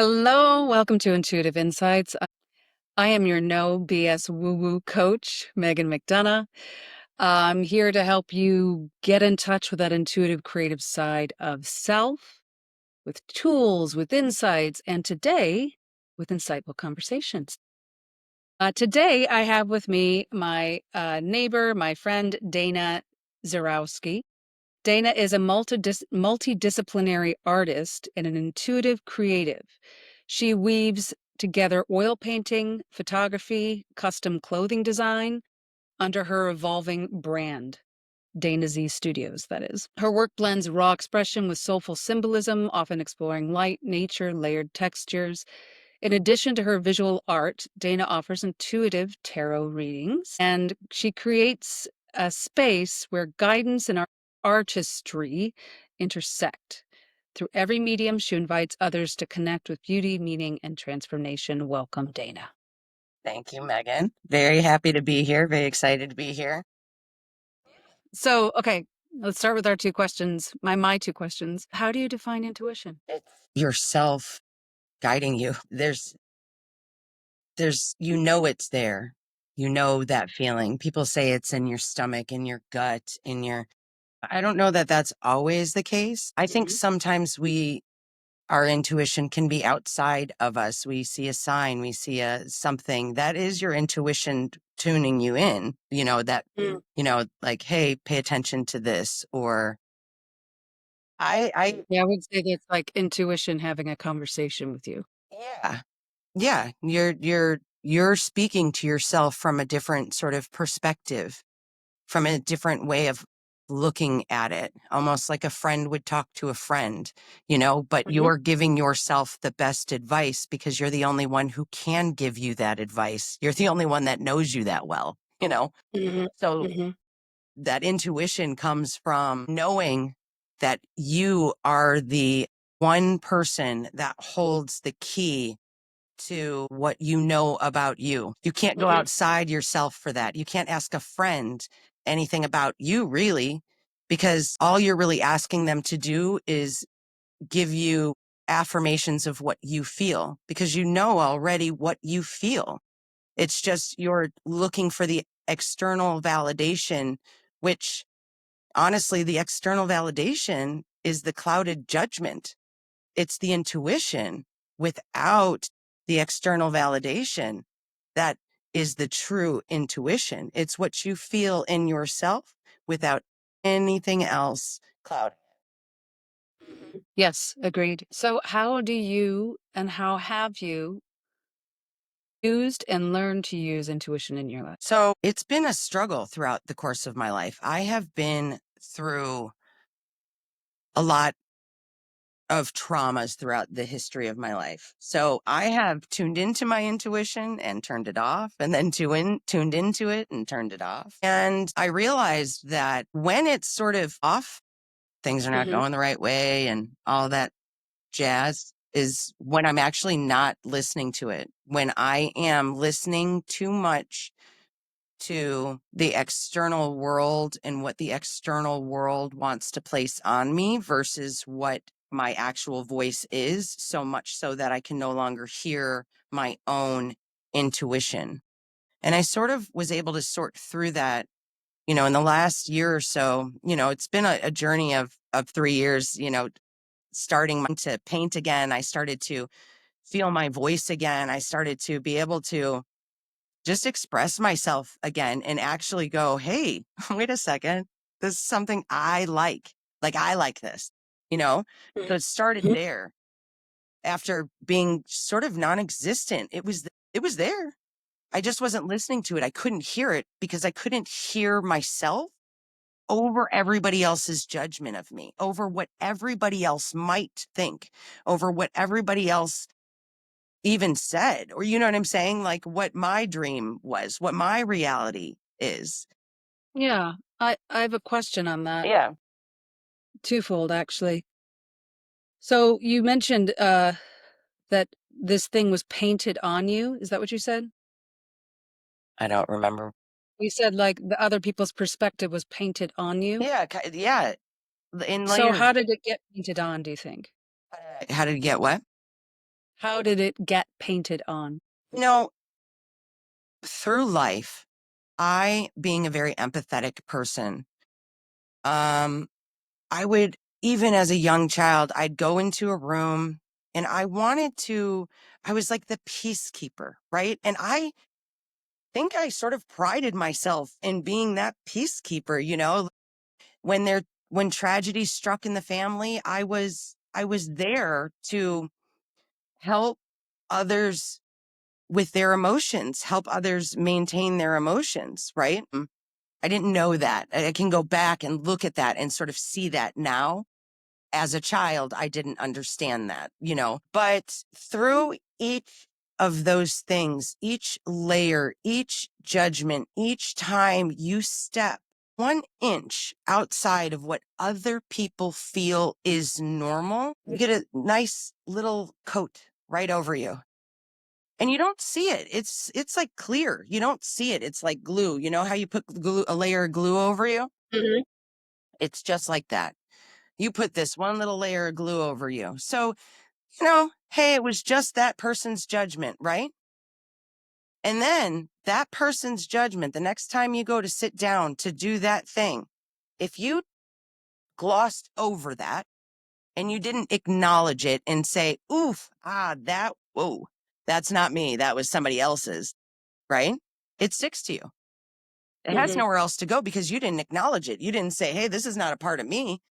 Hello, welcome to Intuitive Insights. I am your no BS woo woo coach, Megan McDonough. I'm here to help you get in touch with that intuitive creative side of self with tools, with insights, and today with insightful conversations. Today, I have with me my neighbor, my friend, Dana Zarowski. Dana is a multidisciplinary artist and an intuitive creative. She weaves together oil painting, photography, custom clothing design under her evolving brand, Dana Zee Studios, that is. Her work blends raw expression with soulful symbolism, often exploring light, nature, layered textures. In addition to her visual art, Dana offers intuitive tarot readings, and she creates a space where guidance and artistry intersect. Through every medium, she invites others to connect with beauty, meaning, and transformation. Welcome, Dana. Thank you, Megan. Very happy to be here. Very excited to be here. So, okay, let's start with our two questions. My two questions. How do you define intuition? It's yourself guiding you. You know it's there. You know that feeling. People say it's in your stomach, in your gut, I don't know that that's always the case. I think sometimes our intuition can be outside of us. We see a sign, we see something that is your intuition tuning you in, like, hey, pay attention to this. Or Yeah, I would say that's like intuition having a conversation with you. yeah, yeah, you're speaking to yourself from a different sort of perspective, from a different way of looking at it, almost like a friend would talk to a friend, but you're giving yourself the best advice because you're the only one who can give you that advice. You're the only one that knows you that well. Mm-hmm. So Mm-hmm. that intuition comes from knowing that you are the one person that holds the key to what you know about you. You can't go outside yourself for that. You can't ask a friend anything about you, really, because all you're really asking them to do is give you affirmations of what you feel, because you know already what you feel. It's just you're looking for the external validation, which honestly, the external validation is the clouded judgment. It's the intuition without the external validation that is the true intuition. It's what you feel in yourself without anything else clouding. Yes, agreed. So, how do you and how have you used and learned to use intuition in your life? So it's been a struggle throughout the course of my life. I have been through a lot of traumas throughout the history of my life. So I have tuned into my intuition and turned it off, and then tuned into it and turned it off. And I realized that when it's sort of off, things are not going the right way and all that jazz is when I'm actually not listening to it. When I am listening too much to the external world and what the external world wants to place on me versus what my actual voice is, so much so that I can no longer hear my own intuition. And I sort of was able to sort through that, in the last year or so. It's been a journey of 3 years, starting to paint again. I started to feel my voice again. I started to be able to just express myself again and actually go, hey, wait a second. This is something I like. Like, I like this, you know? So it started there after being sort of non-existent. It was there. I just wasn't listening to it. I couldn't hear it because I couldn't hear myself over everybody else's judgment of me, over what everybody else might think, over what everybody else even said, or you know what I'm saying? Like what my dream was, what my reality is. Yeah, I have a question on that. Yeah. Twofold, actually. So you mentioned that this thing was painted on you. Is that what you said? I don't remember. You said like the other people's perspective was painted on you. Yeah. Yeah. In So layers. how did it get painted on, do you think? How did it get what? How did it get painted on? You know, through life, I, being a very empathetic person, um, I would, even as a young child, I'd go into a room and I was like the peacekeeper, right? And I think I sort of prided myself in being that peacekeeper, when there, when tragedy struck in the family, I was there to help others with their emotions, help others maintain their emotions, right? I didn't know that. I can go back and look at that and sort of see that now. As a child, I didn't understand that, but through each of those things, each layer, each judgment, each time you step 1 inch outside of what other people feel is normal, you get a nice little coat right over you. And you don't see it. It's like clear. You don't see it. It's like glue. You know how you put glue, a layer of glue over you? Mhm. It's just like that. You put this one little layer of glue over you. So, hey, it was just that person's judgment, right? And then that person's judgment, the next time you go to sit down to do that thing, if you glossed over that and you didn't acknowledge it and say, oof, whoa, that's not me. That was somebody else's, right? It sticks to you. It has Mhm. nowhere else to go because you didn't acknowledge it. You didn't say, hey, this is not a part of me.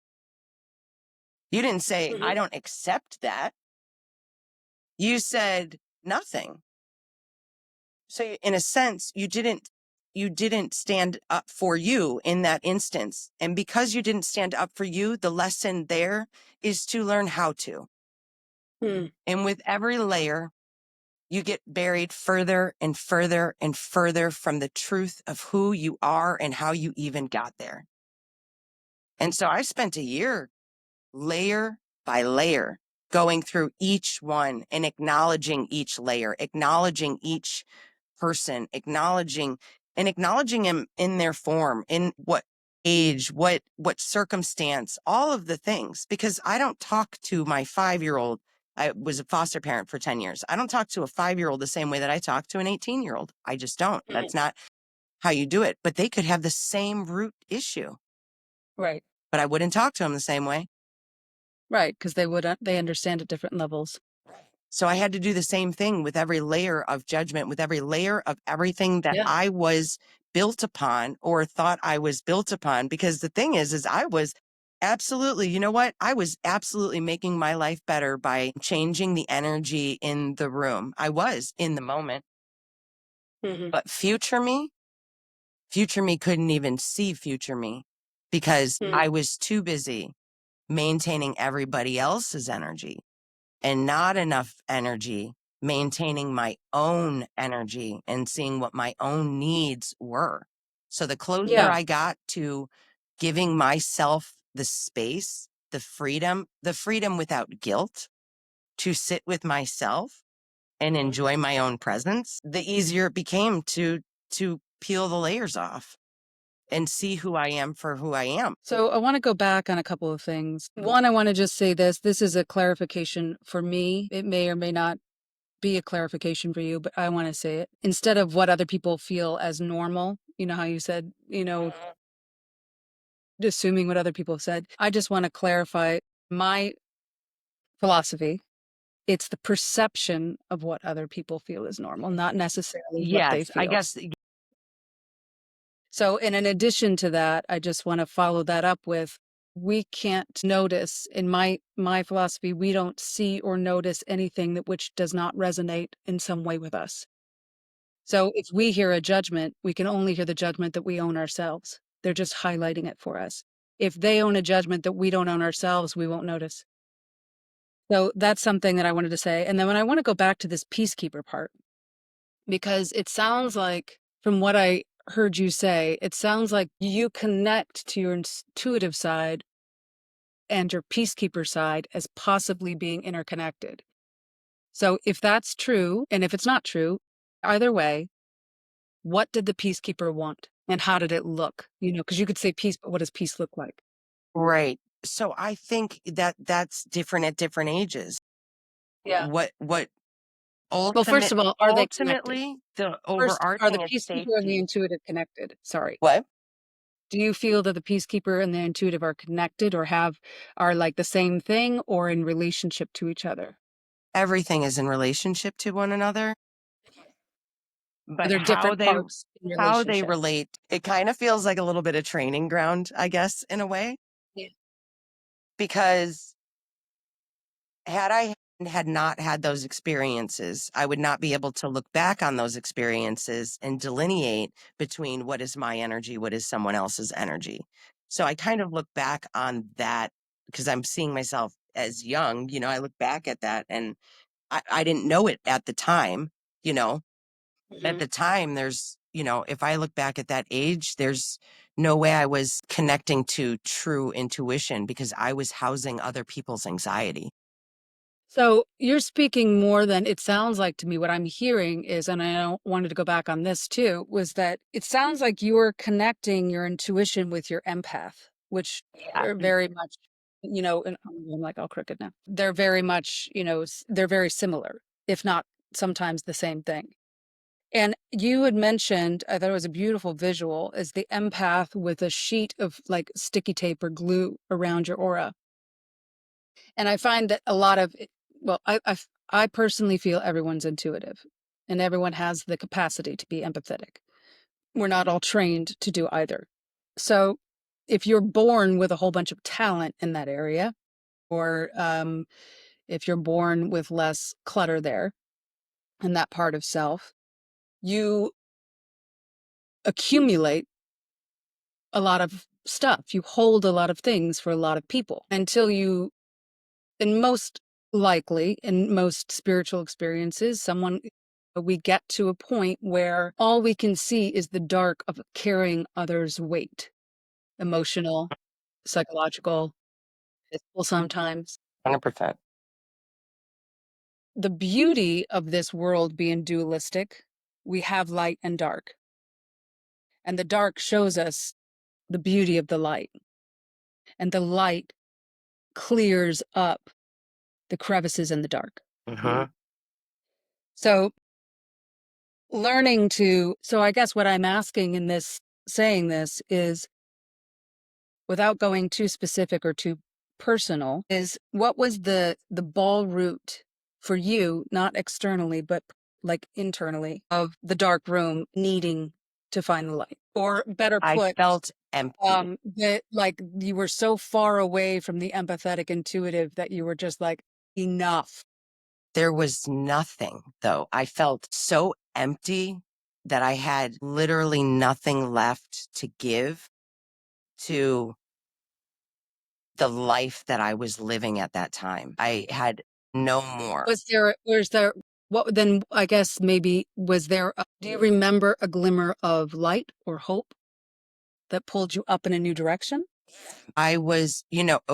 You didn't say, I Mhm. don't accept that. You said nothing. So in a sense, you didn't stand up for you in that instance. And because you didn't stand up for you, the lesson there is to learn how to. Mm. And with every layer, you get buried further and further and further from the truth of who you are and how you even got there. And so I spent a year layer by layer, going through each one and acknowledging each layer, acknowledging each person, acknowledging them in their form, in what age, what circumstance, all of the things. Because I don't talk to my 5-year-old. I was a foster parent for 10 years. I don't talk to a 5-year-old the same way that I talk to an 18-year-old. I just don't. Mhm. That's not how you do it. But they could have the same root issue, Right. but I wouldn't talk to them the same way. Right, because they understand at different levels. So I had to do the same thing with every layer of judgment, with every layer of everything that Yeah. I was built upon or thought I was built upon. Because the thing is I was absolutely, you know what? I was absolutely making my life better by changing the energy in the room. I was in the moment, Mhm. but future me couldn't even see future me because Mm. I was too busy maintaining everybody else's energy and not enough energy maintaining my own energy and seeing what my own needs were. So the closer Yeah. I got to giving myself the space, the freedom without guilt to sit with myself and Mhm. enjoy my own presence, the easier it became to peel the layers off and see who I am for who I am. So I want to go back on a couple of things. One, I want to just say this. This is a clarification for me. It may or may not be a clarification for you, but I want to say it. Instead of what other people feel as normal, you know how you said, assuming what other people have said. I just want to clarify my philosophy. It's the perception of what other people feel is normal, not necessarily what they Yes, I feel. guess. So, and in addition to that, I just want to follow that up with we can't notice in my philosophy, we don't see or notice anything that which does not resonate in some way with us. So if we hear a judgment, we can only hear the judgment that we own ourselves. They're just highlighting it for us. If they own a judgment that we don't own ourselves, we won't notice. So that's something that I wanted to say. And then when I want to go back to this peacekeeper part, because it sounds like, from what I heard you say, it sounds like you connect to your intuitive side and your peacekeeper side as possibly being interconnected. So if that's true, and if it's not true, either way, what did the peacekeeper want and how did it look? Because you could say peace, but what does peace look like? Right. So I think that that's different at different ages. Yeah. Well, first Ultimate of all, are they connected? ultimately, the First, are the overarching is peacekeeper and the safety. intuitive connected? Sorry. What? Do you feel that the peacekeeper and the intuitive are connected or are like the same thing or in relationship to each other? Everything is in relationship to one another, but They're different parts in how they relationship. relate, it kind of feels like a little bit of training ground, I guess, in a way, Yeah. because had I had not had those experiences, I would not be able to look back on those experiences and delineate between what is my energy, what is someone else's energy. So I kind of look back on that because I'm seeing myself as young. I look back at that and I didn't know it at the time. You know, at Mhm. the time, if I look back at that age, there's no way I was connecting to true intuition because I was housing other people's anxiety. So you're speaking more than it sounds like to me. What I'm hearing is, and wanted to go back on this too, was that it sounds like you're connecting your intuition with your empath, which Yeah. are very much, and I'm like all crooked now. They're very much, they're very similar, if not sometimes the same thing. And you had mentioned, I thought it was a beautiful visual, is the empath with a sheet of like sticky tape or glue around your aura. And I find that a lot of well, I personally feel everyone's intuitive and everyone has the capacity to be empathetic. We're not all trained to do either. So if you're born with a whole bunch of talent in that area, or if you're born with less clutter there in that part of self, you accumulate a lot of stuff. You hold a lot of things for a lot of people until you, and most likely in most spiritual experiences, we get to a point where all we can see is the dark of carrying others' weight, emotional, psychological, physical sometimes. 100%. The beauty of this world being dualistic, we have light and dark, and the dark shows us the beauty of the light, and the light clears up the crevices in the dark. Hmm. So so I guess what I'm asking in this, saying this is, without going too specific or too personal, is what was the ball route for you, not externally, but like internally, of the dark room needing to find the light? Or better I put, felt empty. that like you were so far away from the empathetic intuitive that you were just like, enough. There was nothing, though. I felt so empty that I had literally nothing left to give to the life that I was living at that time. I had no more. Was there, what then, I guess maybe, do you remember a glimmer of light or hope that pulled you up in a new direction? I was,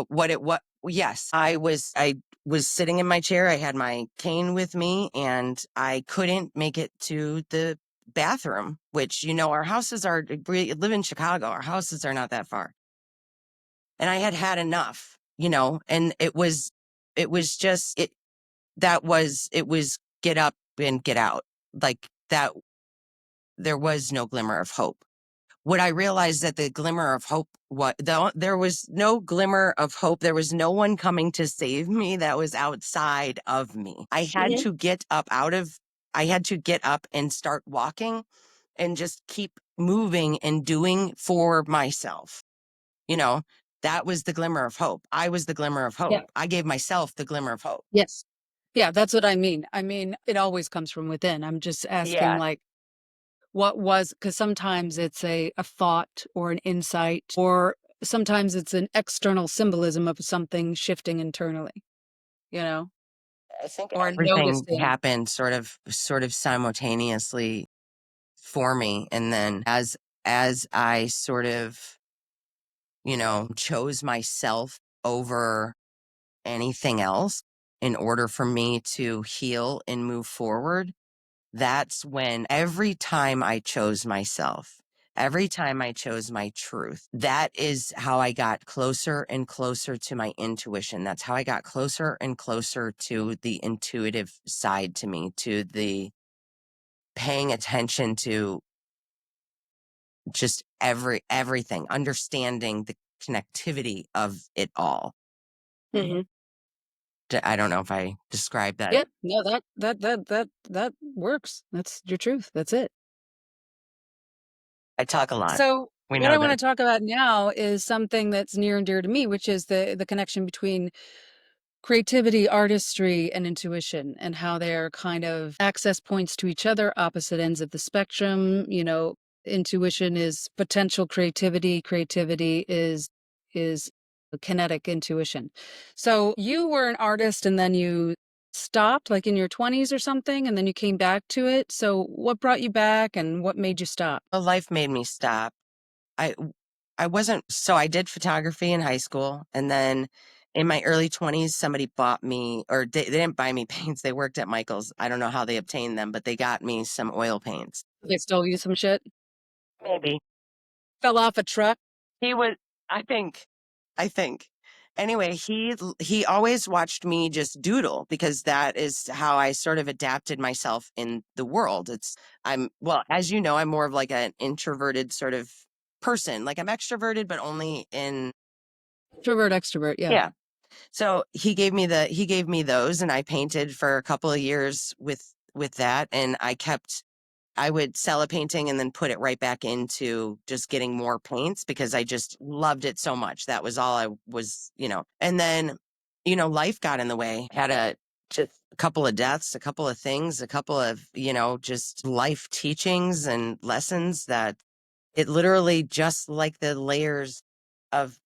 what, yes, I was sitting in my chair. I had my cane with me and I couldn't make it to the bathroom, which, our houses are, we live in Chicago. Our houses are not that far. And I had had enough, and it was just, it was get up and get out like that. There was no glimmer of hope. What I realized that the glimmer of hope, there was no glimmer of hope. There was no one coming to save me that was outside of me. Mhm. I had to get up and start walking and just keep moving and doing for myself. You know, that was the glimmer of hope. I was the glimmer of Yeah. hope. I gave myself the glimmer of hope. Yes. Yeah, that's what I mean. I mean, it always comes from within. I'm just asking, Yeah. like, what was, because sometimes it's a thought or an insight, or sometimes it's an external symbolism of something shifting internally, you know, I think or everything noticing. happened sort of simultaneously for me. And then as I sort of, chose myself over anything else in order for me to heal and move forward, that's when every time I chose myself, Every time I chose my truth, that is how I got closer and closer to my intuition. That's how I got closer and closer to the intuitive side to me, to the paying attention to just everything, understanding the connectivity of it all. Mhm. I don't know if I described that. Yeah, no, that works. That's your truth. That's it. I talk a lot. So, We what know I this. wanna talk about now is something that's near and dear to me, which is the connection between creativity, artistry, and intuition, and how they're kind of access points to each other, opposite ends of the spectrum. Intuition is potential creativity, creativity is kinetic intuition. So, you were an artist and then you stopped, like, in your 20s or something, and then you came back to it. So, what brought you back and what made you stop? Well, life made me stop. I I wasn't so I did photography in high school, and then in my early 20s, somebody bought me, or they didn't buy me paints. They worked at Michael's. I don't know how they obtained them, but they got me some oil paints. They stole you some shit? Maybe. Fell off a truck? He was, I think, I think. Anyway, he always watched me just doodle because that is how I sort of adapted myself in the world. Well, as you know, I'm more of like an introverted sort of person. Like I'm extroverted, but only in, Introvert, extrovert, yeah. yeah. So he gave me those, and I painted for a couple of years with that, and I would sell a painting and then put it right back into just getting more paints because I just loved it so much. That was all I was. And then, life got in the way. Had just a couple of deaths, a couple of things, a couple of, just life teachings and lessons that it literally just like the layers of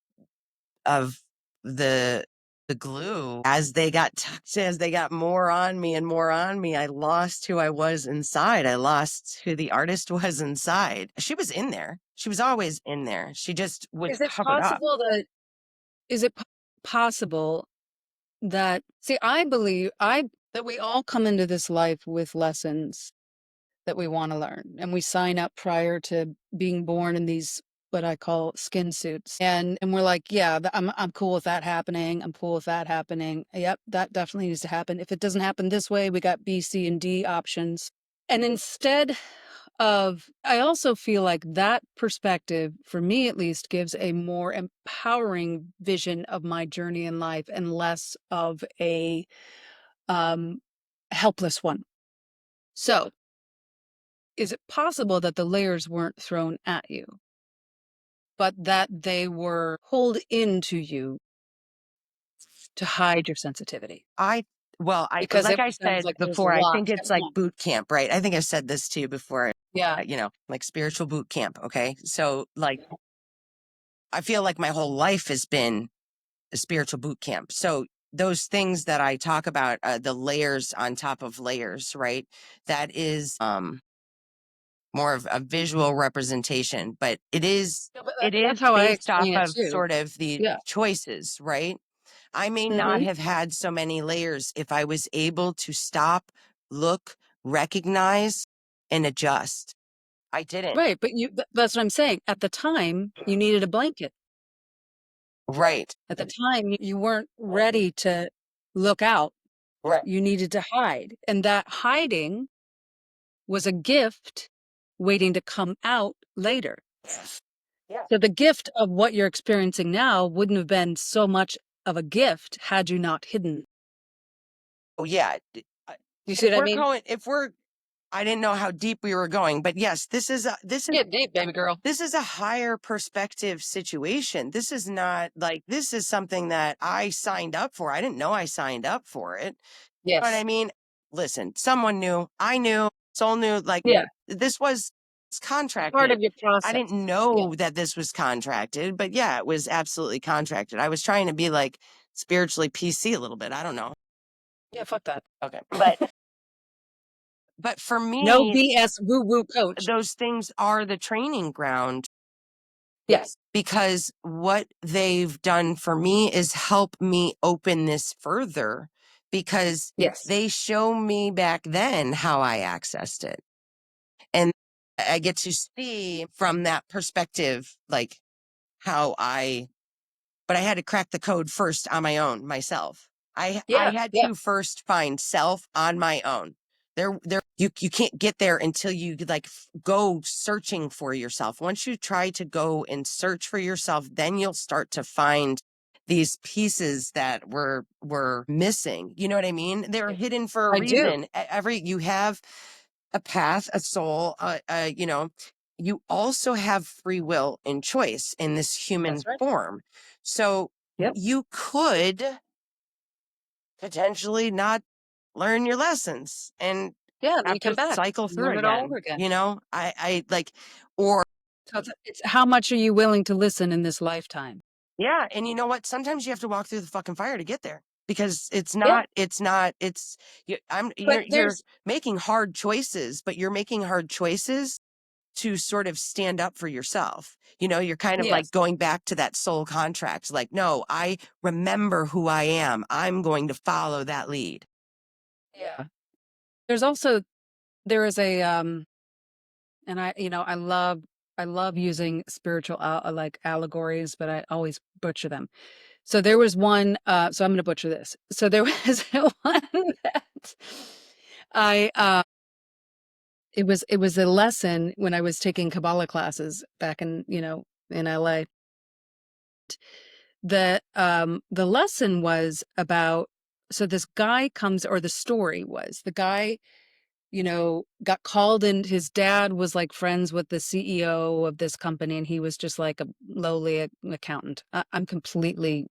of the the glue as they got more on me and more on me, I lost who I was inside. I lost who the artist was inside. She was in there. She was always in there. She just was Is it covered up. possible that is it p possible that see, I believe I that we all come into this life with lessons that we wanna learn, and we sign up prior to being born in these, what I call skin suits, and we're like, "Yeah, I'm cool with that happening, I'm cool with that happening. Yep, that definitely needs to happen. If it doesn't happen this way, we got B, C, and D options." And instead I also feel like that perspective, for me at least, gives a more empowering vision of my journey in life and less of a um, helpless one. So, is it possible that the layers weren't thrown at you, but that they were pulled into you to hide your sensitivity? I Because like it I sounds said like there's a before, I lot think it's going like on. boot camp, right? I think I've said this to you before, Yeah. like spiritual boot camp. Okay. So like I feel like my whole life has been a spiritual boot camp. So those things that I talk about, the layers on top of layers, right? That is more of a visual representation, but it is No, but it that's is how I based off explain it of too. sort of the Yeah. choices, right? I may not Hmm. have had so many layers if I was able to stop, look, recognize, and adjust. I didn't. Right. But that's what I'm saying. At the time, you needed a blanket. Right. At the time, you weren't ready to look out. Right. You needed to hide. And that hiding was a gift waiting to come out later. Yeah. So the gift of what you're experiencing now wouldn't have been so much of a gift had you not hidden. Oh yeah. You see what I mean? If we're I didn't know how deep we were going, but yes, Get deep, baby girl. this is a higher perspective situation. This is not like this is something that I signed up for. I didn't know I signed up for it. But I Yes. mean, listen, someone knew, I knew, soul knew, like Yeah. this was it's Part contracted. of your I process. didn't Yeah. know that this was contracted, but yeah, it was absolutely contracted. I was trying to be like spiritually PC a little bit. I don't know. Yeah, fuck that. Okay. But for No me, BS woo woo coach. those things are the training ground Yes. because what they've done for me is help me open this further because Yes. they show me back then how I accessed it. And I get to see from that perspective, like how but I had to crack the code first on my own, myself. I Yeah, had yeah, to first find self on my own. You can't get there until you like go searching for yourself. Once you try to go and search for yourself, then you'll start to find these pieces that were missing. You know what I mean? They're hidden for a I do. reason. Every you have a path, a soul, you also have free will and choice in this human That's right. form. So Yep. you could potentially not learn your lessons and Yeah, and then you have come to back cycle and through learn it all again. over again. You know, I like, or So it's how much are you willing to listen in this lifetime? yeah. And you know what? Sometimes you have to walk through the fucking fire to get there because Yeah, but you're there's making hard choices, but you're making hard choices to sort of stand up for yourself. You know, you're kind of like yes. going back to that soul contract. Like, no, I remember who I am. I'm going to follow that lead. Yeah. There's also there is a, and I love using spiritual like allegories, but I always butcher them. So there was one, so I'm gonna butcher this. So there was one that I, it was a lesson when I was taking Kabbalah classes back in LA. The lesson was about, so this guy comes, or the story was the guy, got called in. His dad was like friends with the CEO of this company, and he was just like a lowly accountant. I'm completely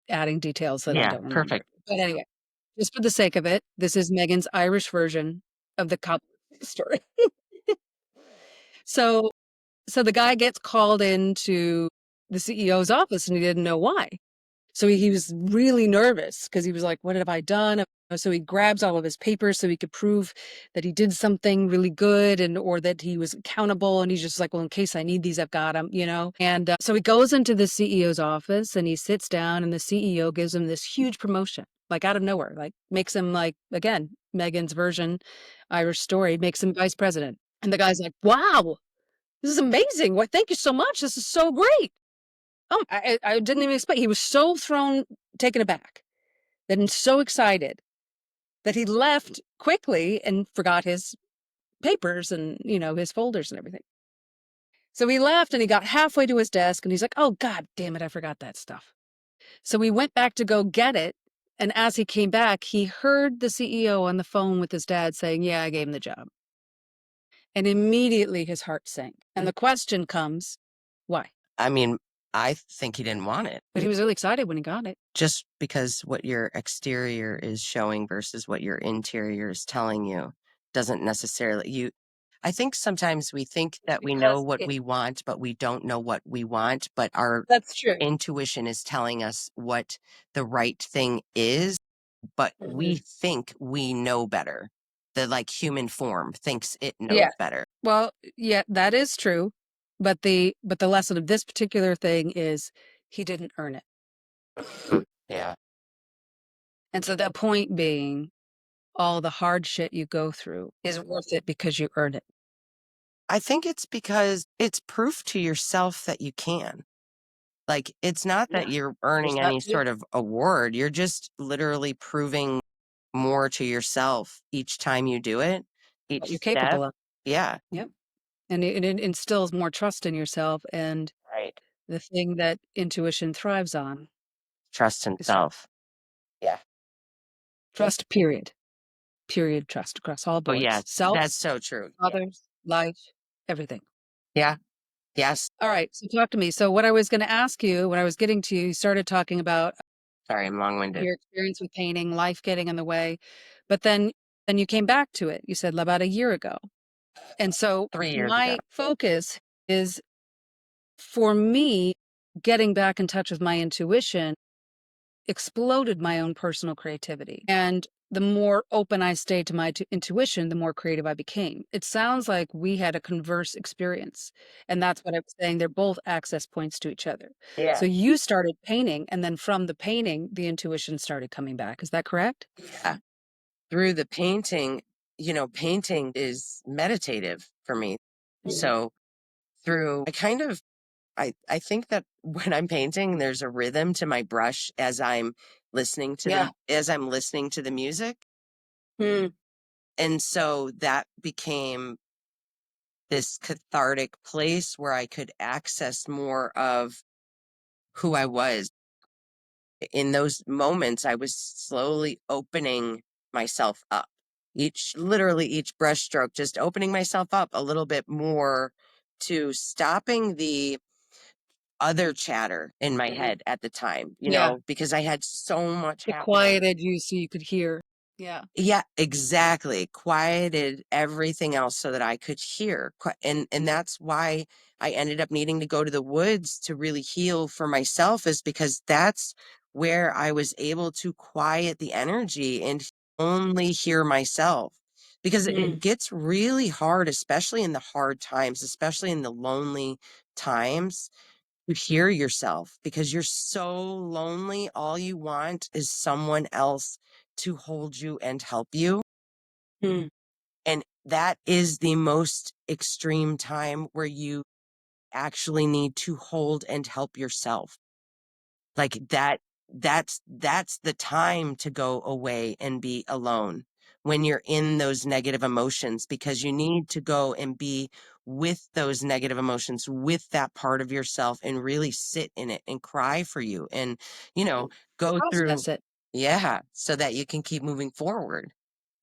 adding details that I Yeah, don't remember. perfect. But anyway, just for the sake of it, this is Megan's Irish version of the cop story. So, so the guy gets called into the CEO's office, and he didn't know why. So he was really nervous because he was like, "What have I done?" So he grabs all of his papers so he could prove that he did something really good, and or that he was accountable. And he's just like, "Well, in case I need these, I've got them." And so he goes into the CEO's office and he sits down, and the CEO gives him this huge promotion, like out of nowhere, like makes him, like, again, Megan's version, Irish story, makes him vice president. And the guy's like, "Wow, this is amazing! Why, thank you so much. This is so great." I didn't even expect. He was so taken aback, then so excited that he left quickly and forgot his papers and, his folders and everything. So he left and he got halfway to his desk and he's like, "Oh, God damn it, I forgot that stuff." So he went back to go get it. And as he came back, he heard the CEO on the phone with his dad saying, "Yeah, I gave him the job." And immediately his heart sank. And the question comes, why? I mean, I think he didn't want it. But he was really excited when he got it. Just because what your exterior is showing versus what your interior is telling you doesn't necessarily you I think sometimes we think It's that we know because what we want, but we don't know what we want, but our that's true. intuition is telling us what the right thing is, but we Mhm. think we know better. The like human form thinks it knows Yeah. better. Well, yeah, that is true. But the lesson of this particular thing is he didn't earn it. Yeah. And so the point being, all the hard shit you go through is worth it because you earn it. I think it's because it's proof to yourself that you can. Like, it's not that Yeah. you're There's earning that any too. sort of award. You're just literally proving more to yourself each time you do it, What each you're step. capable of. Yeah. Yep. And it instills more trust in yourself, and Right. the thing that intuition thrives on Trust in is trust. self. Yeah. Trust, period. Period, trust across all Oh, yeah. boards. Self, That's so true. Yeah. others, life, everything. Yeah. Yes. All right, so talk to me. So what I was gonna ask you, when I was getting to you started talking about Sorry, I'm long winded. your experience with painting, life getting in the way, but then you came back to it, you said about a year ago. And so 3 years ago. my focus is, for me, getting back in touch with my intuition exploded my own personal creativity. And the more open I stayed to my intuition, the more creative I became. It sounds like we had a converse experience. And that's what I was saying. They're both access points to each other. Yeah. So you started painting, and then from the painting, the intuition started coming back. Is that correct? Yeah. Through the painting, painting is meditative for me. Mhm. So I think that when I'm painting, there's a rhythm to my brush Yeah. as I'm listening to the music. Mm. And so that became this cathartic place where I could access more of who I was. In those moments, I was slowly opening myself up. Literally each brushstroke, just opening myself up a little bit more to stopping the other chatter in my Mhm. head at the time, Yeah. because I had so much It happening. quieted you so you could hear. Yeah. Yeah, exactly. Quieted everything else so that I could hear. And that's why I ended up needing to go to the woods to really heal for myself, is because that's where I was able to quiet the energy and only hear myself. Because it Mm. gets really hard, especially in the hard times, especially in the lonely times, to hear yourself because you're so lonely. All you want is someone else to hold you and help you. Mm. And that is the most extreme time where you actually need to hold and help yourself. Like that's the time to go away and be alone when you're in those negative emotions, because you need to go and be with those negative emotions, with that part of yourself, and really sit in it and cry for you and, you know, go through. Process it. Yeah, so that you can keep moving forward.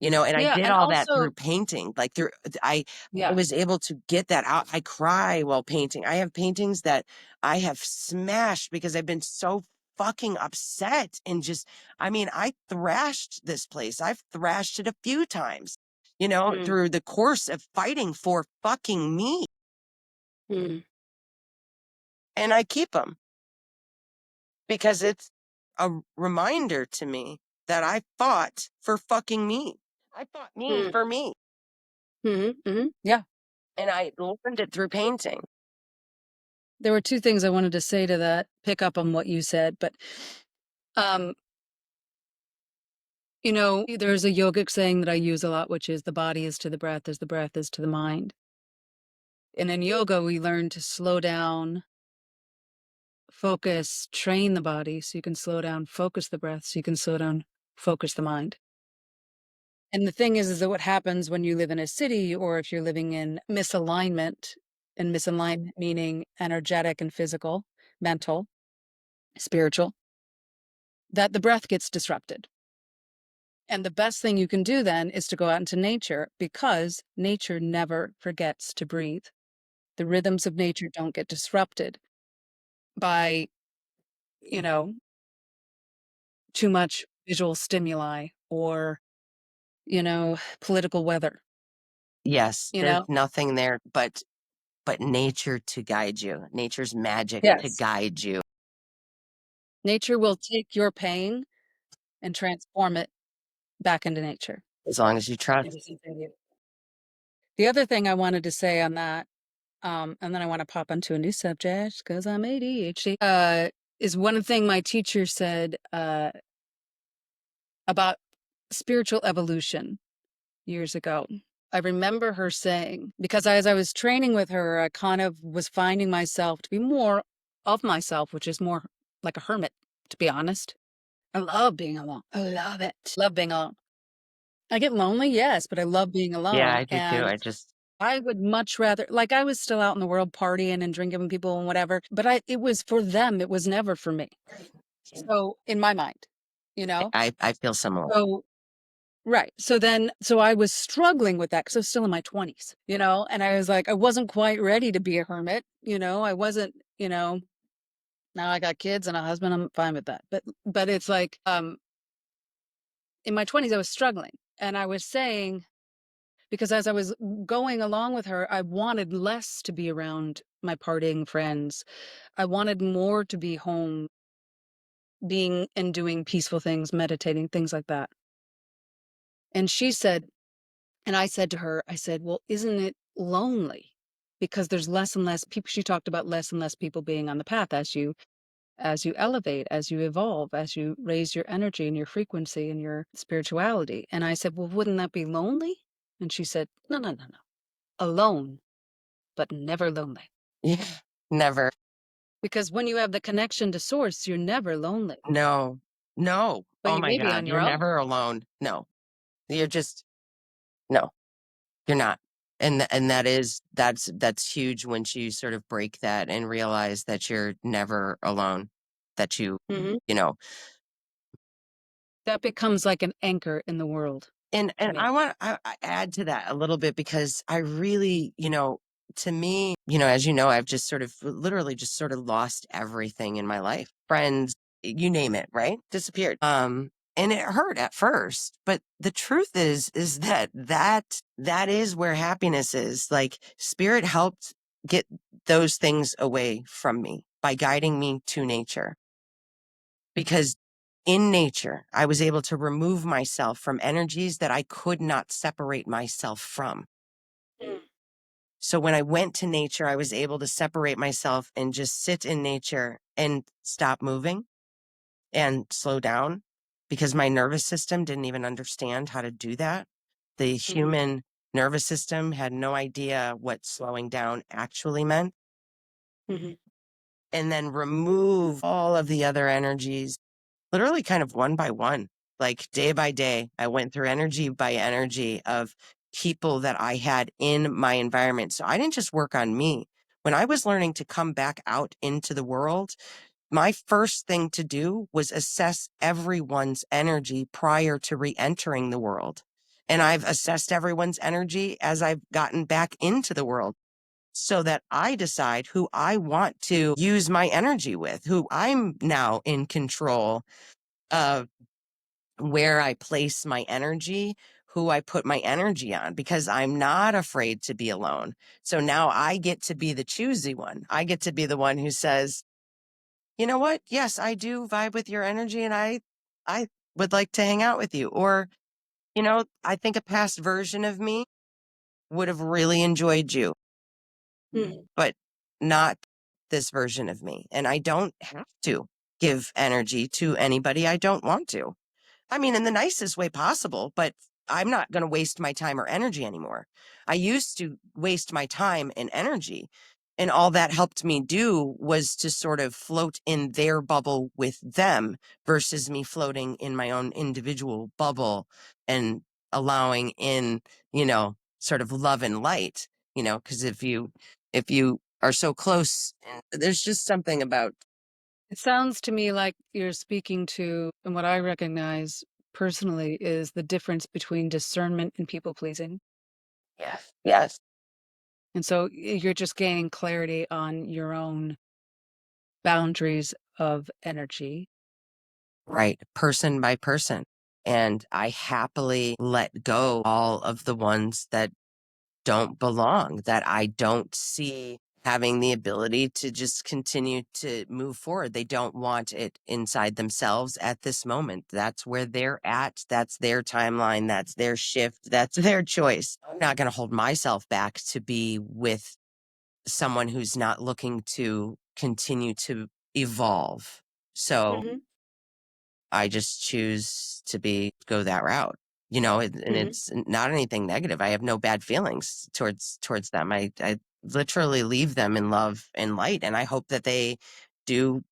And I Yeah, did and all that also through painting, like through I I yeah. was able to get that out. I cry while painting. I have paintings that I have smashed because I've been so fucking upset and just, I mean, I thrashed this place. I've thrashed it a few times, Mm. through the course of fighting for fucking me, Mm. and I keep them because it's a reminder to me that I fought for fucking me. I fought me Mm. for me, Mhm, mhm. Yeah. and I learned it through painting. There were 2 things I wanted to say to that, pick up on what you said, but, um, there's a yogic saying that I use a lot, which is, "The body is to the breath as the breath is to the mind." And in yoga, we learn to slow down, focus, train the body so you can slow down, focus the breath so you can slow down, focus the mind. And the thing is that what happens when you live in a city or if you're living in misalignment, and misalignment meaning energetic and physical, mental, spiritual, that the breath gets disrupted. And the best thing you can do then is to go out into nature because nature never forgets to breathe. The rhythms of nature don't get disrupted by, you know, too much visual stimuli or, political weather, Yes, you there's know? nothing there but nature to guide you. Nature's magic to Yes. guide you Nature will take your pain and transform it back into nature, as long as you into trust. something new. The other thing I wanted to say on that, and then I want to pop onto a new subject because I'm ADHD, is one thing my teacher said about spiritual evolution years ago. I remember her saying, because as I was training with her, I kind of was finding myself to be more of myself, which is more like a hermit, to be honest. I love being alone. I love it. Love being alone. I get lonely, yes, but I love being Yeah, alone. I do too. And I would much rather, like, I was still out in the world partying and drinking with people and whatever, but it was for them. It was never for me. So in my mind, you know? I feel similar. So right. So I was struggling with that because I was still in my 20s, and I was like, I wasn't quite ready to be a hermit, I wasn't, now I got kids and a husband, I'm fine with that. But it's like, in my 20s, I was struggling. And I was saying, because as I was going along with her, I wanted less to be around my partying friends. I wanted more to be home, being and doing peaceful things, meditating, things like that. And she said, and I said to her, I said, "Well, isn't it lonely? Because there's less and less people." She talked about less and less people being on the path as you elevate, as you evolve, as you raise your energy and your frequency and your spirituality. And I said, "Well, wouldn't that be lonely?" And she said, "No, no, no, no. Alone. but never lonely. Yeah. Never. Because when you have the connection to source, you're never lonely, No. No. but Oh you my may be God. on You're your own. never alone. No. You're just no. You're not. And that's huge once you sort of break that and realize that you're never alone. That Mhm. you know, That becomes like an anchor in the world to and me. I add to that a little bit because I really, to me, as you know, I've just sort of literally just sort of lost everything in my life. Friends, you name it, right? Disappeared. And it hurt at first, but the truth is that is where happiness is. Like spirit helped get those things away from me by guiding me to nature because in nature, I was able to remove myself from energies that I could not separate myself from. Mm. So when I went to nature, I was able to separate myself and just sit in nature and stop moving and slow down because my nervous system didn't even understand how to do that. The Mhm. human nervous system had no idea what slowing down actually meant. Mhm. And then remove all of the other energies literally kind of one by one, like day by day. I went through energy by energy of people that I had in my environment. So I didn't just work on me. When I was learning to come back out into the world, my first thing to do was assess everyone's energy prior to re entering the world. And I've assessed everyone's energy as I've gotten back into the world so that I decide who I want to use my energy with, who I'm now in control of where I place my energy, who I put my energy on, because I'm not afraid to be alone. So now I get to be the choosy one. I get to be the one who says, you know what? Yes, I do vibe with your energy and I would like to hang out with you. Or, I think a past version of me would have really enjoyed you, Mhm. but not this version of me. And I don't have to give energy to anybody I don't want to. I mean, in the nicest way possible, but I'm not going to waste my time or energy anymore. I used to waste my time and energy. And all that helped me do was to sort of float in their bubble with them versus me floating in my own individual bubble and allowing in, sort of love and light, because if you are so close, there's just something about, It sounds to me like you're speaking to, and what I recognize personally is the difference between discernment and people pleasing. yes, yes. And so you're just gaining clarity on your own boundaries of energy. Right, person by person. And I happily let go all of the ones that don't belong, that I don't see having the ability to just continue to move forward. They don't want it inside themselves at this moment. That's where they're at. That's their timeline. That's their shift. That's their choice. I'm not going to hold myself back to be with someone who's not looking to continue to evolve. So Mhm. I just choose to go that route, and Mhm. it's not anything negative. I have no bad feelings towards them. I literally leave them in love and light, and I hope that they do,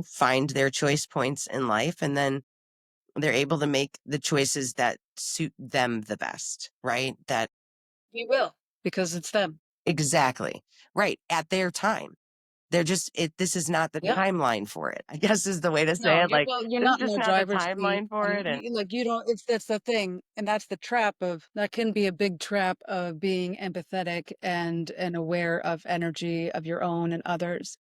find their choice points in life, and then they're able to make the choices that suit them the best, right? That You will, because it's them. exactly right at their time. They're just this is not the Yeah. timeline for it. I guess is the way to say No, it. Like you're this is not in just the not the driver's seat, timeline for and it, and you don't. That's the thing, and that's the trap of that can be a big trap of being empathetic and aware of energy of your own and others.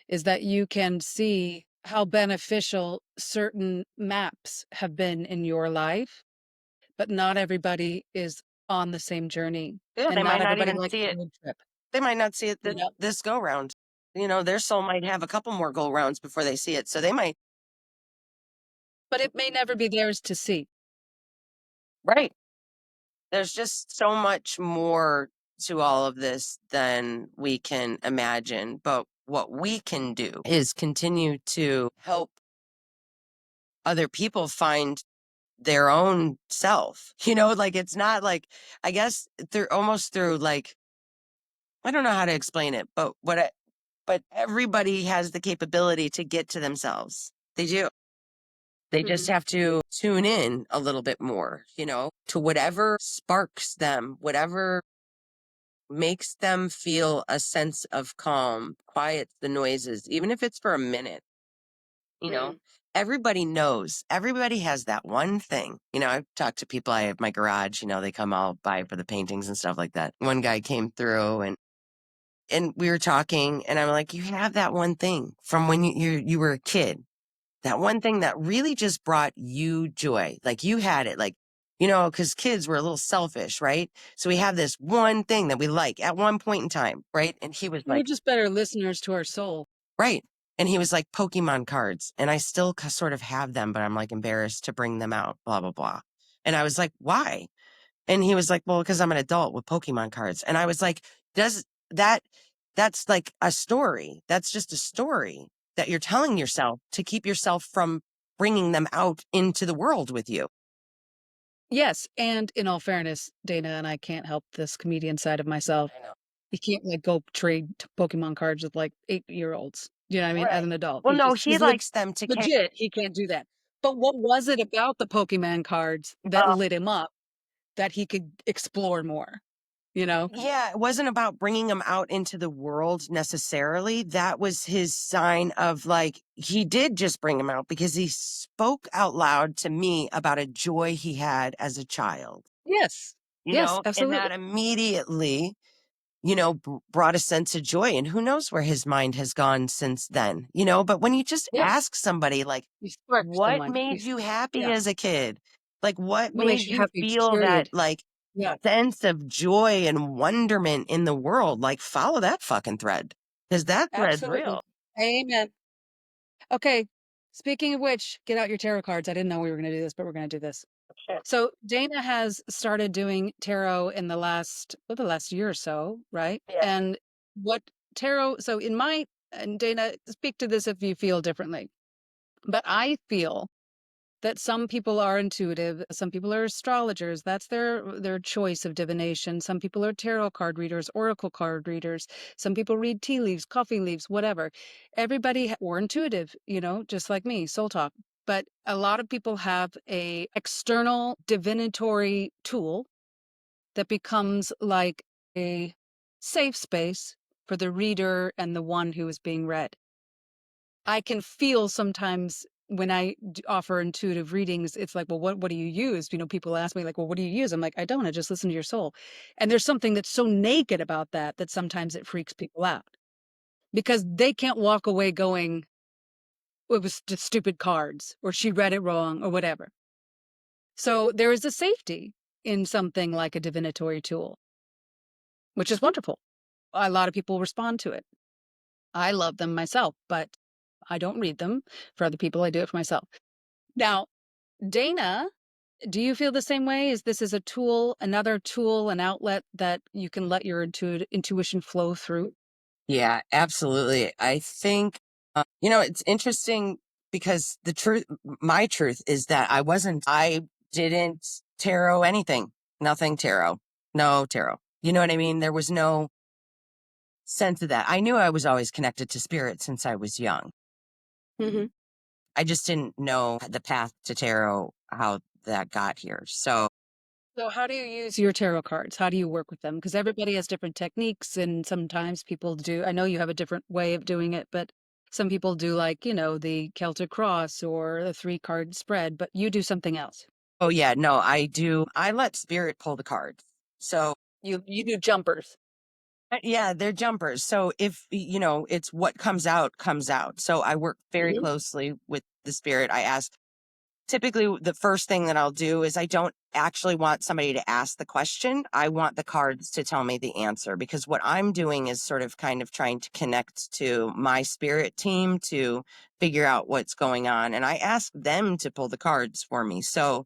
Is that you can see how beneficial certain maps have been in your life, but not everybody is on the same journey, yeah, and they not might not everybody even likes see the it. road trip. They might not see it You know, this go round. Their soul might have a couple more go rounds before they see it. So they might, but it may never be theirs to see. right. There's just so much more to all of this than we can imagine. But what we can do is continue to help other people find their own self. Like it's not like, I guess through almost through like I don't know how to explain it, but but everybody has the capability to get to themselves. They do. They just Mhm. have to tune in a little bit more, to whatever sparks them, whatever makes them feel a sense of calm, quiets the noises, even if it's for a minute, you know. Mm. Everybody knows. Everybody has that one thing. I've talked to people. I have my garage, they come all by for the paintings and stuff like that. One guy came through and we were talking and I'm like, you have that one thing from when you were a kid. That one thing that really just brought you joy. Like you had it, like, because kids were a little selfish, right? So we have this one thing that we like at one point in time, right? And he was We're like, just better listeners to our soul. right. And he was like, Pokemon cards. And I still sort of have them, but I'm like embarrassed to bring them out, blah, blah, blah. And I was like, why? And he was like, well, because I'm an adult with Pokemon cards. And I was like, does that, that's like a story. That's just a story that you're telling yourself to keep yourself from bringing them out into the world with you. Yes, and in all fairness, Dana and I can't help this comedian side of myself. I know. He can't, like, go trade Pokemon cards with, like, 8-year-olds. You know what I mean? As Right. an adult. Well, no, he He's likes them to care. legit, he can't do that. But what was it about the Pokemon cards that lit him up that he could explore more, you know? Yeah, it wasn't about bringing him out into the world necessarily. That was his sign of like, he did just bring him out because he spoke out loud to me about a joy he had as a child, Yes. Yes, and that absolutely. immediately, brought a sense of joy. And who knows where his mind has gone since then, but when you just Yeah. ask somebody, like, You spark what someone. made you happy Yeah. as a kid? Like, what What makes made you you happy, feel that, period. like, Yeah, sense of joy and wonderment in the world? Like, follow that fucking thread because that thread's absolutely. real. Amen. Okay. Speaking of which, get out your tarot cards. I didn't know we were gonna do this, but we're gonna do this. Sure. So Dana has started doing tarot in the last year or so, right? Yeah. And what tarot, so in my, and Dana, speak to this if you feel differently, but I feel that some people are intuitive, some people are astrologers. That's their choice of divination. Some people are tarot card readers, oracle card readers. Some people read tea leaves, coffee leaves, whatever. Everybody or intuitive, just like me, soul talk. But a lot of people have a external divinatory tool that becomes like a safe space for the reader and the one who is being read. I can feel sometimes when I offer intuitive readings, it's like, well, what do you use? People ask me like, well, what do you use? I'm like, I don't. I just listen to your soul. And there's something that's so naked about that sometimes it freaks people out because they can't walk away going, it was just stupid cards or she read it wrong or whatever. So there is a safety in something like a divinatory tool, which is wonderful. A lot of people respond to it. I love them myself, but I don't read them for other people. I do it for myself. Now, Dana, do you feel the same way? Is this is a tool, another tool, an outlet that you can let your intuition flow through? Yeah, absolutely. I think, it's interesting because my truth is that I didn't tarot anything, nothing tarot, no tarot. You know what I mean? There was no sense of that. I knew I was always connected to spirit since I was young. Hmm. I just didn't know the path to tarot, how that got here. So, So, how do you use your tarot cards? How do you work with them? Because everybody has different techniques, and sometimes people do. I know you have a different way of doing it, but some people do like, the Celtic cross or the 3-card spread, but you do something else. oh yeah, no, I do. I let spirit pull the cards. So, You do jumpers. yeah, they're jumpers. So if, it's what comes out, comes out. So I work very Hmm. closely with the spirit. I ask typically the first thing that I'll do is I don't actually want somebody to ask the question. I want the cards to tell me the answer because what I'm doing is sort of kind of trying to connect to my spirit team to figure out what's going on. And I ask them to pull the cards for me. So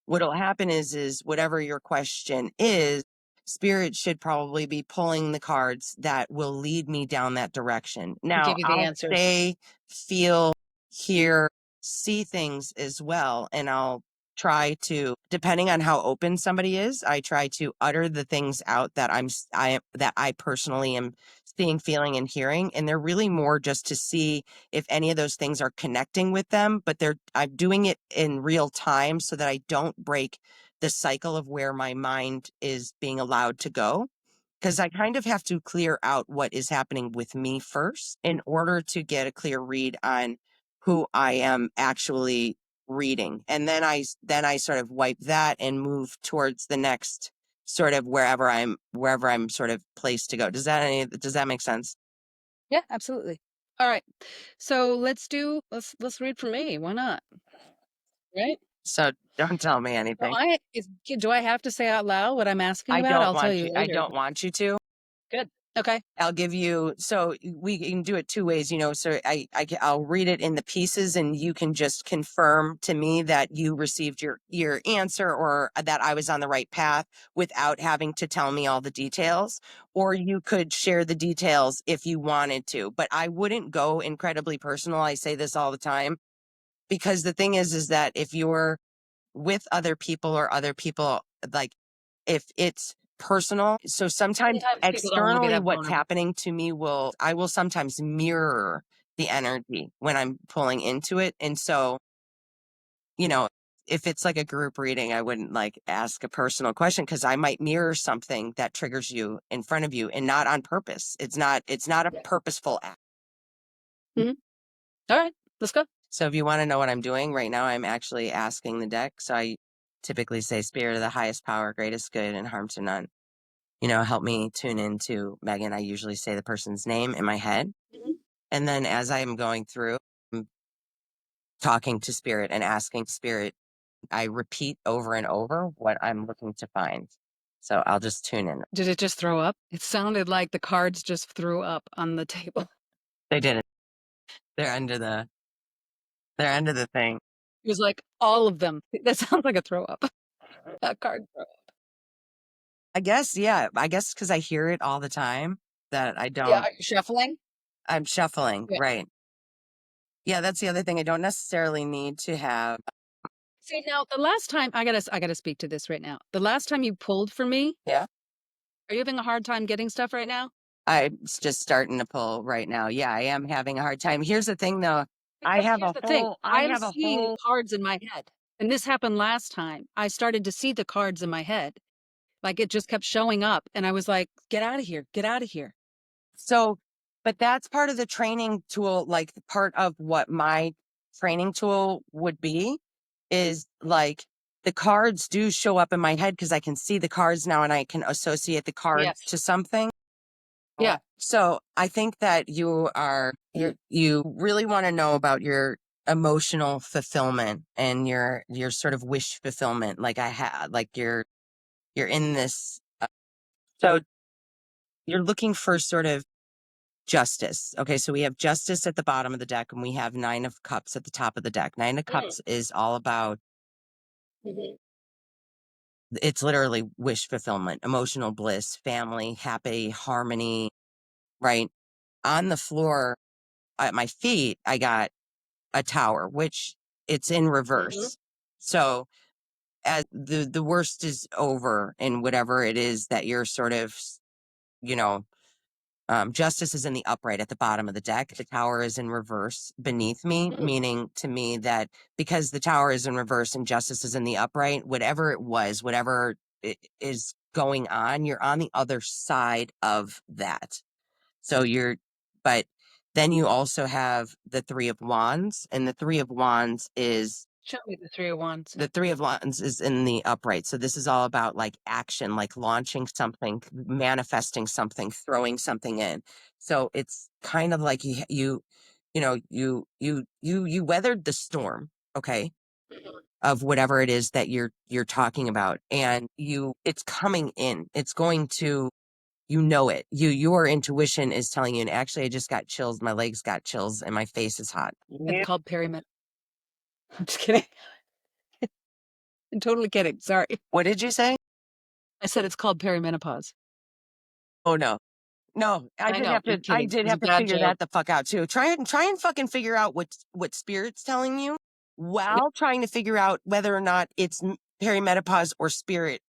what'll happen is whatever your question is, spirit should probably be pulling the cards that will lead me down that direction. Now Give you the I'll answers. say, feel, hear, see things as well. And I'll try to, depending on how open somebody is, I try to utter the things out that that I personally am seeing, feeling, and hearing. And they're really more just to see if any of those things are connecting with them, but I'm doing it in real time so that I don't break the cycle of where my mind is being allowed to go. Because I kind of have to clear out what is happening with me first in order to get a clear read on who I am actually reading. And then I sort of wipe that and move towards the next sort of wherever I'm sort of placed to go. Does that make sense? Yeah, absolutely. All right. So let's read for me. Why not? Right? So don't tell me So anything. do I have to say out loud what I'm asking I about? don't I'll tell want you you. I later. don't want you to. Good. Okay. I'll give you, so we can do it two ways, so I'll read it in the pieces and you can just confirm to me that you received your answer or that I was on the right path without having to tell me all the details, or you could share the details if you wanted to, but I wouldn't go incredibly personal. I say this all the time because the thing is that if you're with other people or other people, like if it's personal. So sometimes Sometimes people don't want to be externally that what's vulnerable. happening to me I will sometimes mirror the energy when I'm pulling into it. And so, you know, if it's like a group reading, I wouldn't like ask a personal question because I might mirror something that triggers you in front of you and not on purpose. It's not a Yeah. purposeful act. Mhm. All right. Let's go. So if you want to know what I'm doing right now, I'm actually asking the deck. So I typically say spirit of the highest power, greatest good, and harm to none. Help me tune into Megan. I usually say the person's name in my head. Mhm. And then as I'm going through, I'm talking to spirit and asking spirit, I repeat over and over what I'm looking to find. So I'll just tune in. Did it just throw up? It sounded like the cards just threw up on the table. They did it. They're under the they're under the thing. It was like all of them. That sounds like a throw up. A card throw up. I guess, yeah. I guess because I hear it all the time that I Yeah, don't are you shuffling? I'm shuffling, Yeah. right. Yeah, that's the other thing. I don't necessarily need to have. See, now the last time I gotta speak to this right now. The last time you pulled for me, Yeah. are you having a hard time getting stuff right now? I'm just starting to pull right now. Yeah, I am having a hard time. Here's the thing though. Because here's the thing, I I'm have a seeing whole, cards in my head, and this happened last time. I started to see the cards in my head, like, it just kept showing up, and I was like, "Get out of here, get out of here." so, but that's part of the training tool, like part of what my training tool would be is like the cards do show up in my head because I can see the cards now and I can associate the cards Yes. to something. Yeah. So I think that you really want to know about your emotional fulfillment and your sort of wish fulfillment. Like I had, like you're in this. So you're looking for sort of justice. Okay, so we have justice at the bottom of the deck, and we have Nine of Cups at the top of the deck. Nine of Mm, Cups is all about. mhm, It's literally wish fulfillment, emotional bliss, family, happy, harmony. Right on the floor at my feet, I got a tower, which it's in mhm. reverse. So as the worst is over in whatever it is that you're sort of, you know, justice is in the upright at the bottom of the deck. The tower is in reverse beneath me, Mm, meaning to me that because the tower is in reverse and justice is in the upright, whatever it was, whatever is going on, you're on the other side of that. So but then you also have the Three of Wands, and show me the 3 of wands. the Three of Wands is in the upright. So this is all about like action, like launching something, manifesting something, throwing something in. So it's kind of like you weathered the storm, okay, Mhm. of whatever it is that you're talking about, and it's coming in. It's going to it. Your intuition is telling you, and actually I just got chills, my legs got chills, and my face is hot. It's Yeah. called perimen I'm just kidding. I'm totally kidding, sorry. What did you say? I said it's called perimenopause. Oh no. No, I know, I'm I kidding. It did was a have to bad figure joke. that the fuck out too. Try and fucking figure out what spirit's telling you. Yeah, while trying to figure out whether or not it's perimenopause or spirit.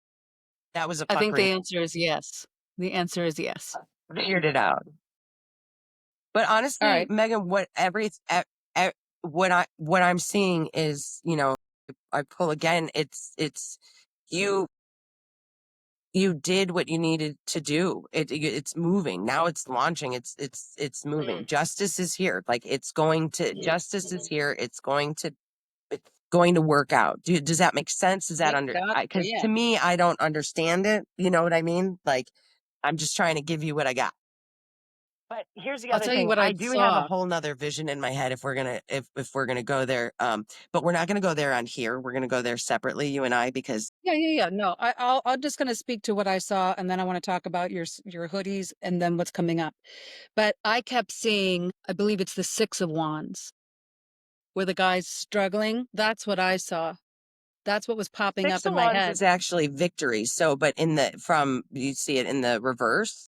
That was a I think fuckery. the answer is yes. The answer is yes. Figured it out. But All honestly, right. Megan, what I'm seeing is, I pull again. It's you you did what you needed to do. It's moving now. It's launching. It's moving. Mm. Justice is here. Like Mhm. justice is Mhm. here. It's going to work out. Does that make sense? Is that Thank under? God. Because Yeah. to me, I don't understand it. You know what I mean? Like I'm just trying to give you what I got. But here's the I'll other tell you thing. what I I do have a saw. whole nother vision in my head if we're gonna go there. But we're not gonna go there on here. We're gonna go there separately, you and I, because Yeah, yeah, yeah. No, I'm just going to speak to what I saw, and then I want to talk about your hoodies and then what's coming up. But I kept seeing, I believe it's the Six of Wands, where the guy's struggling. That's what I saw. That's what was popping Six up of in my Wands head. is actually victory. So, but in the from you see it in the reverse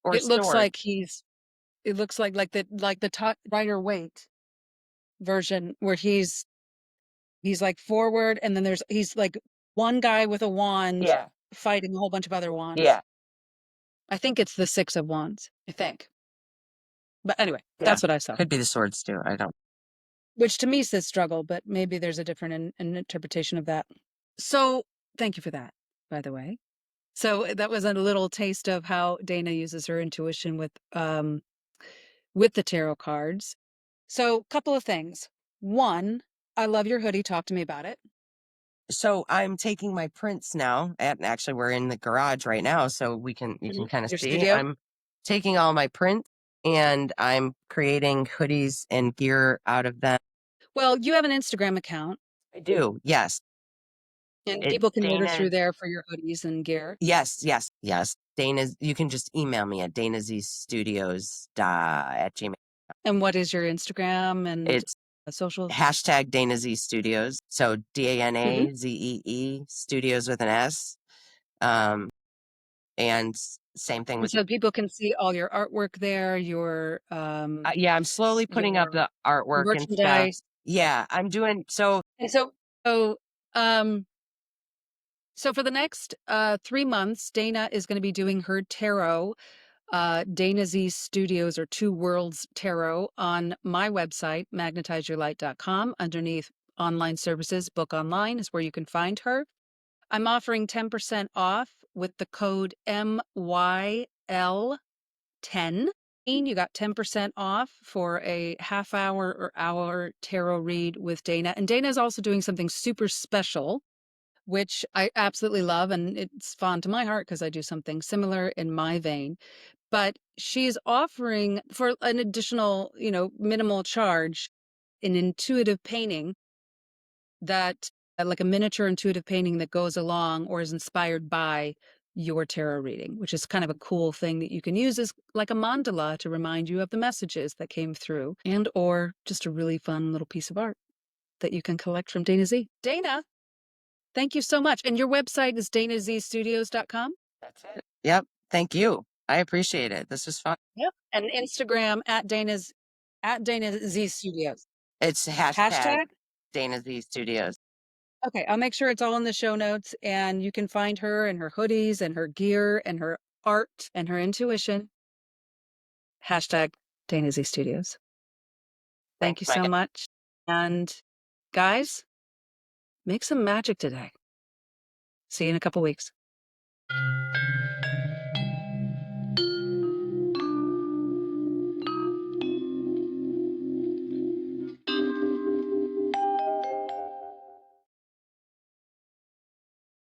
or It looks sword. like it looks like the top Rider Waite version where he's like forward, and then he's like one guy with a wand Yeah, fighting a whole bunch of other wands. yeah, I think it's the Six of Wands, I think. But anyway, yeah. that's what I saw. Could be the swords too. I don't. Which to me says struggle, but maybe there's a different interpretation of that. So thank you for that, by the way. So that was a little taste of how Dana uses her intuition with the tarot cards. So, couple of things. One, I love your hoodie. Talk to me about it. So I'm taking my prints now, and actually we're in the garage right now, so you can Mhm. kind of Your see. studio. I'm taking all my prints and I'm creating hoodies and gear out of them. Well, you have an Instagram account, I do. Yes. and It's people can order Dana. through there for your hoodies and gear. Yes, yes, yes. Dana's, you can just email me at danazstudios at gmail. And what is your Instagram and It's socials? hashtag Dana Z Studios. So Hmm. DANAZEE studios with an S. Um, and same thing And with, so people can see all your artwork there, yeah, I'm slowly putting up your the artwork and stuff. merchandise. Yeah, I'm doing so. And so um so for the next 3 months, Dana is going to be doing her tarot, Dana Z Studios or Two Worlds Tarot on my website, magnetizeyourlight.com. Underneath online services, book online is where you can find her. I'm offering 10% off with the code MYL10. You got 10% off for a half hour or hour tarot read with Dana. And Dana is also doing something super special, which I absolutely love. And it's fond to my heart because I do something similar in my vein. But she's offering for an additional, minimal charge, an intuitive painting that, like a miniature intuitive painting that goes along or is inspired by your tarot reading, which is kind of a cool thing that you can use as like a mandala to remind you of the messages that came through, and or just a really fun little piece of art that you can collect from Dana Z. Dana, thank you so much. And your website is danazstudios.com? That's it. Yep. Thank you. I appreciate it. This was fun. Yep. And Instagram at Dana Z Studios. It's hashtag Hashtag? Dana Z Studios. Okay, I'll make sure it's all in the show notes, and you can find her and her hoodies and her gear and her art and her intuition. Hashtag Dana Z Studios. Thank Thanks, you so Megan. much. And guys, make some magic today. See you in a couple weeks.